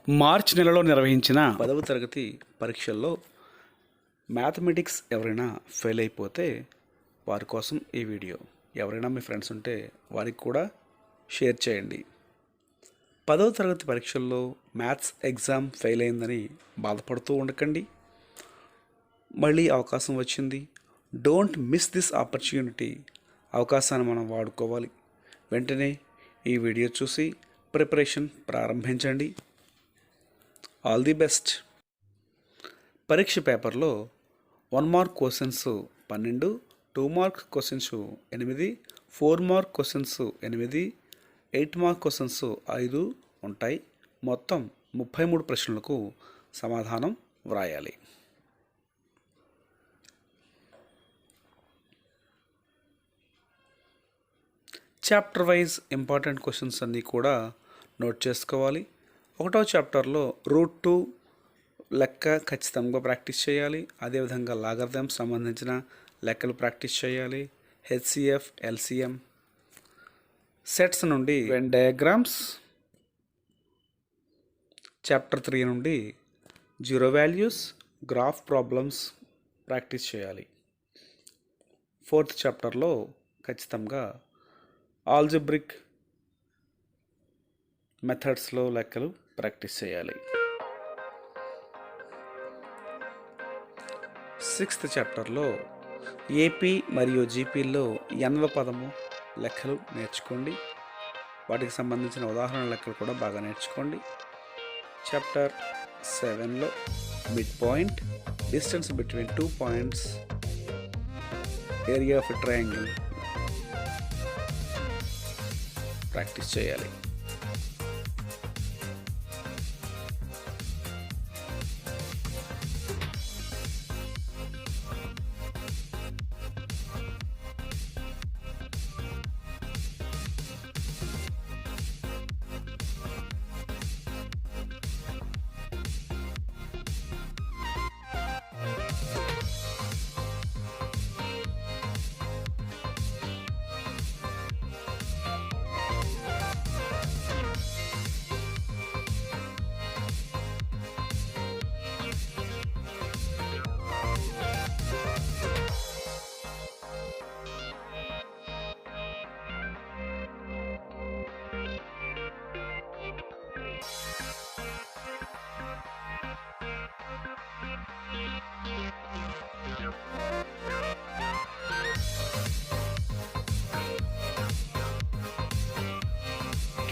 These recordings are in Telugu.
మార్చ్ నెలలో నిర్వహించిన 10వ తరగతి పరీక్షల్లో మ్యాథమెటిక్స్ ఎవరైనా ఫెయిల్ అయిపోతే వారి కోసం ఈ వీడియో. ఎవరైనా మీ ఫ్రెండ్స్ ఉంటే వారికి కూడా షేర్ చేయండి. 10వ తరగతి పరీక్షల్లో మ్యాథ్స్ ఎగ్జామ్ ఫెయిల్ అయిందని బాధపడుతూ ఉండకండి. మళ్ళీ అవకాశం వచ్చింది. Don't miss this opportunity. అవకాశాన్ని మనం వాడుకోవాలి. వెంటనే ఈ వీడియో చూసి ప్రిపరేషన్ ప్రారంభించండి. All the best. పరీక్ష పేపర్లో 1 mark questions 12, 2 mark questions 8, 4 mark questions 8, 8 mark questions 5 ఉంటాయి. మొత్తం 33 ప్రశ్నలకు సమాధానం వ్రాయాలి. చాప్టర్ వైజ్ ఇంపార్టెంట్ క్వశ్చన్స్ అన్నీ కూడా నోట్ చేసుకోవాలి. 1వ చాప్టర్లో రూట్ 2 లెక్క ఖచ్చితంగా ప్రాక్టీస్ చేయాలి. అదేవిధంగా లాగరిథమ్ సంబంధించిన లెక్కలు ప్రాక్టీస్ చేయాలి. హెచ్సిఎఫ్, ఎల్సిఎం, సెట్స్ నుండి వెన్ డయాగ్రామ్స్, చాప్టర్ 3 నుండి zero values, graph problems practice చేయాలి. 4th చాప్టర్లో ఖచ్చితంగా ఆల్జిబ్రిక్ మెథడ్స్లో లెక్కలు ప్రాక్టీస్ చేయాలి. 6th చాప్టర్లో ఏపీ మరియు జీపీల్లో ఎన్వ పదము లెక్కలు నేర్చుకోండి. వాటికి సంబంధించిన ఉదాహరణ లెక్కలు కూడా బాగా నేర్చుకోండి. చాప్టర్ 7లో mid point, distance between 2 points, area of a triangle practice చేయాలి.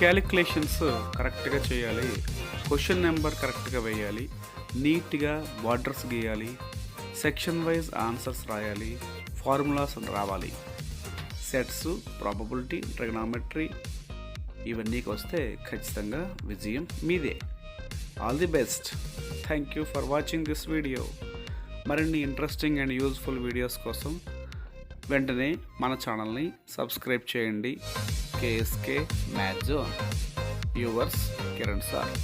క్యాలిక్యులేషన్స్ కరెక్ట్గా చేయాలి. క్వశ్చన్ నెంబర్ కరెక్ట్గా వేయాలి. నీట్గా బార్డర్స్ గీయాలి. సెక్షన్ వైజ్ ఆన్సర్స్ రాయాలి. ఫార్ములాస్ రావాలి. సెట్స్, ప్రాబబిలిటీ, ట్రిగనామెట్రీ ఇవన్నీకి వస్తే ఖచ్చితంగా విజయం మీదే. All the best. Thank you for watching this video. మరిన్ని ఇంట్రెస్టింగ్ అండ్ యూజ్ఫుల్ వీడియోస్ కోసం వెంటనే మన ఛానల్ని సబ్స్క్రైబ్ చేయండి. KSK maths zone. Yours Kiran sir.